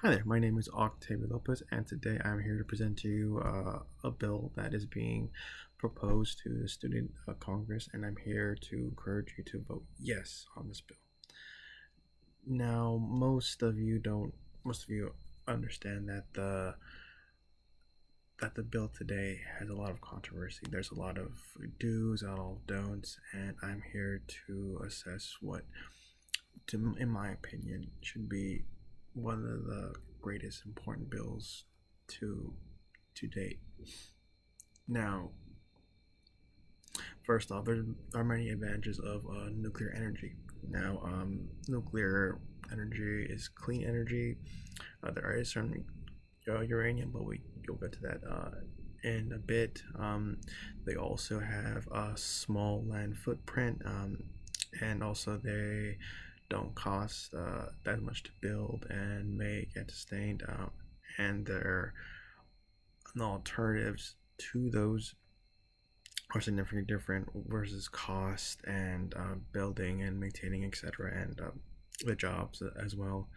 Hi there, my name is Octavio Lopez, and today I'm here to present to you a bill that is being proposed to the Student Congress, and I'm here to encourage you to vote yes on this bill. Now, most of you understand that the bill today has a lot of controversy. There's a lot of do's and all don'ts, and I'm here to assess in my opinion, should be one of the greatest important bills to to date. Now, first off, there are many advantages of nuclear energy. Now, nuclear energy is clean energy. There is some uranium, but you'll get to that in a bit. They also have a small land footprint, and also they don't cost that much to build and make and sustain. And there are alternatives to those are significantly different versus cost and building and maintaining, etc., and the jobs as well.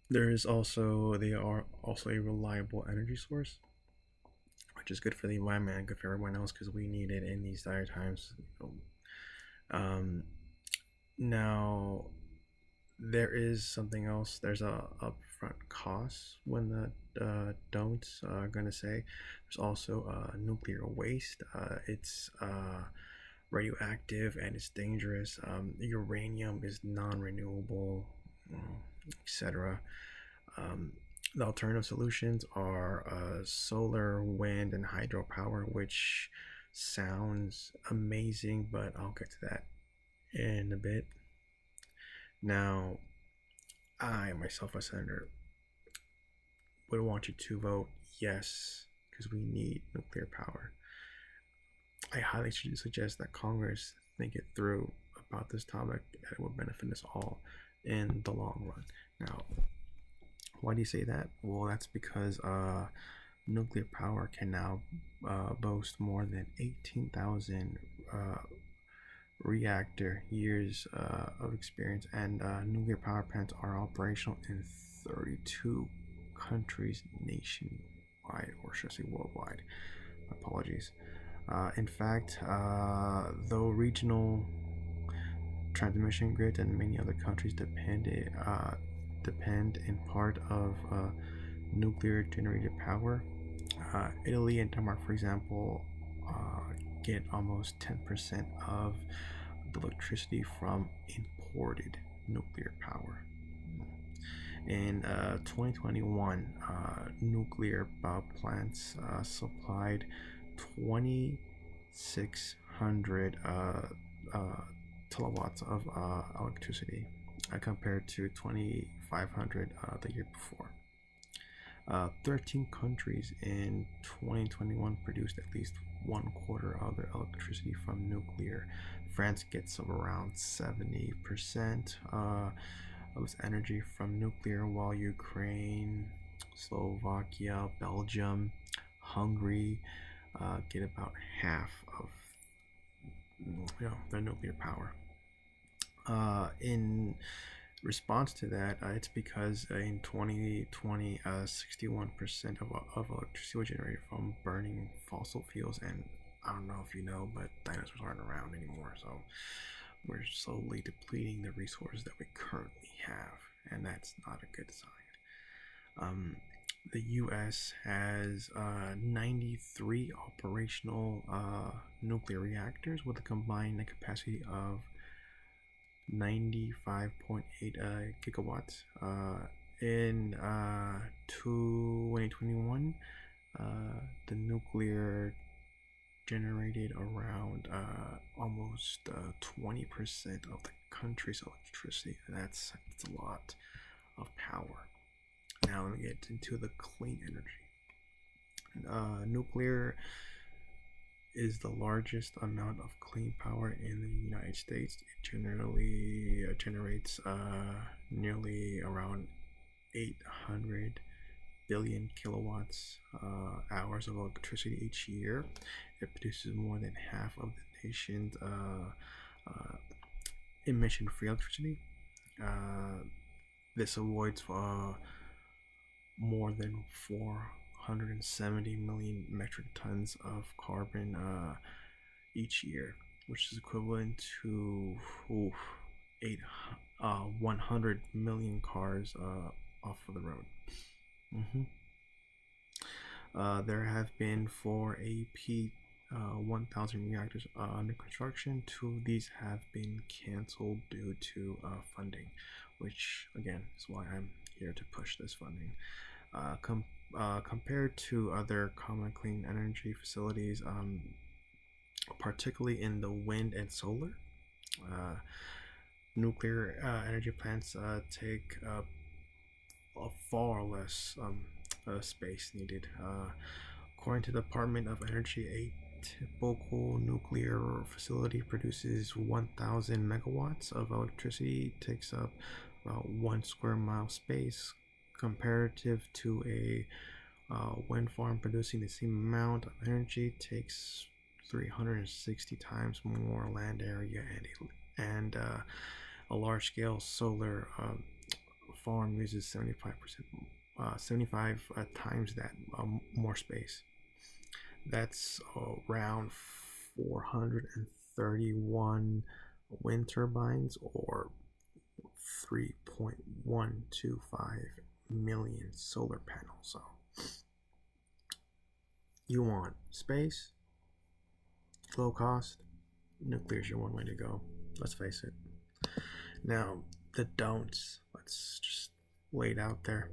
They are also a reliable energy source, which is good for the environment and good for everyone else because we need it in these dire times. Um, Now, there is something else. There's a upfront cost when the don'ts are gonna say. There's also nuclear waste. It's radioactive and it's dangerous. Uranium is non-renewable, etc. Um, the alternative solutions are solar, wind, and hydropower, which sounds amazing, but I'll get to that in a bit. Now, I myself, a senator, would want you to vote yes because we need nuclear power. I highly suggest that Congress think it through about this topic and it will benefit us all in the long run. Now, why do you say that? Well, that's because nuclear power can now boast more than 18,000 reactor years of experience, and nuclear power plants are operational in 32 countries nationwide, or should I say worldwide? Apologies. In fact, though regional transmission grids and many other countries depend in part of nuclear generated power. Italy and Denmark, for example, get almost 10% of the electricity from imported nuclear power. In 2021, nuclear power plants supplied 2,600 kilowatts of electricity compared to 2,500 the year before. 13 countries in 2021 produced at least one quarter of their electricity from nuclear. France gets around 70% of its energy from nuclear, while Ukraine, Slovakia, Belgium, Hungary get about half of their nuclear power. In response to that, it's because in 2020, 61% of electricity was generated from burning fossil fuels. And I don't know if you know, but dinosaurs aren't around anymore. So we're slowly depleting the resources that we currently have. And that's not a good sign. The US has 93 operational nuclear reactors with a combined capacity of 95.8 gigawatts. In 2021, the nuclear generated around almost 20% of the country's electricity. That's a lot of power. Now let me get into the clean energy. Nuclear is the largest amount of clean power in the United States. It generally generates nearly around 800 billion kilowatts hours of electricity each year. It produces more than half of the nation's emission-free electricity. This avoids more than 470 million metric tons of carbon each year, which is equivalent to oof, 100 million cars off of the road. Mm-hmm. There have been 4 AP 1000 reactors under construction. 2 of these have been canceled due to funding, which again is why I'm here to push this funding. Compared to other common clean energy facilities, particularly in the wind and solar, nuclear energy plants take far less space needed. According to the Department of Energy, a typical nuclear facility produces 1,000 megawatts of electricity, takes up about 1 square mile space, comparative to a wind farm producing the same amount of energy takes 360 times more land area, and a large-scale solar farm uses 75 times that more space. That's around 431 wind turbines, or 3.125 million solar panels. So you want space, low cost, nuclear is your one way to go. Let's face it. Now, the don'ts, let's just lay it out there.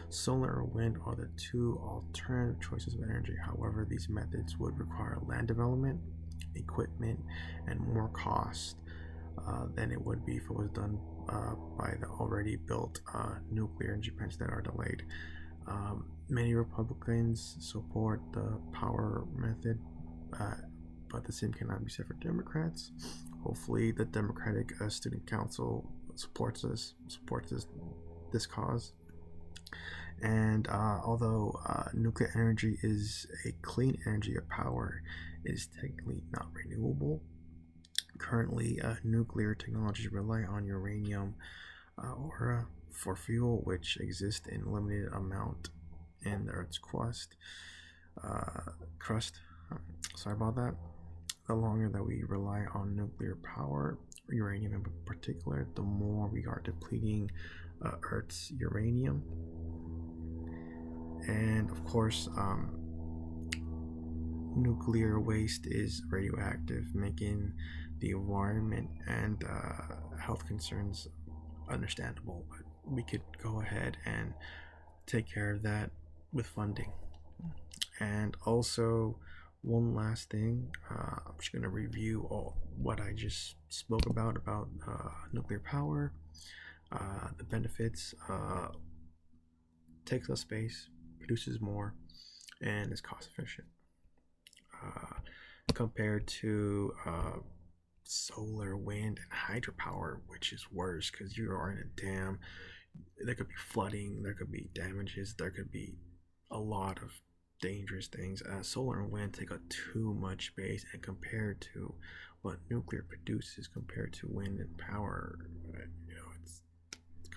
Solar or wind are the 2 alternative choices of energy. However, these methods would require land development, equipment, and more cost than it would be if it was done by the already built nuclear energy plants that are delayed. Many Republicans support the power method, but the same cannot be said for Democrats. Hopefully, the Democratic Student Council supports this cause. And although nuclear energy is a clean energy of power, it is technically not renewable. Currently, nuclear technologies rely on uranium or for fuel, which exists in limited amount in the Earth's crust. Sorry about that. The longer that we rely on nuclear power, uranium in particular, the more we are depleting Earth's uranium. And of course, nuclear waste is radioactive, making the environment and health concerns understandable. But we could go ahead and take care of that with funding. And also, one last thing, I'm just going to review all what I just spoke about nuclear power, the benefits. Takes less space, produces more, and is cost efficient compared to solar, wind, and hydropower, which is worse because you are in a dam. There could be flooding, there could be damages, there could be a lot of dangerous things. Solar and wind take up too much space, and compared to what nuclear produces compared to wind and power, it's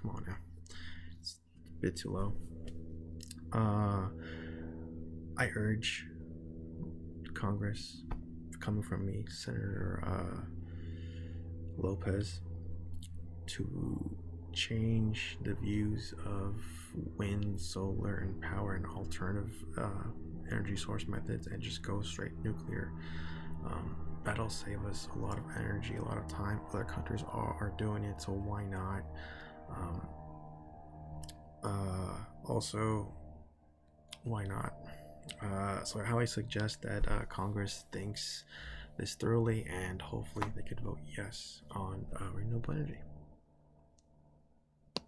come on now, it's a bit too low. I urge Congress, coming from me, Senator Lopez, to change the views of wind, solar, and power and alternative energy source methods and just go straight nuclear. That'll save us a lot of energy, a lot of time. Other countries are doing it, so why not? Also, why not? So I highly suggest that Congress thinks this thoroughly, and hopefully they could vote yes on renewable energy.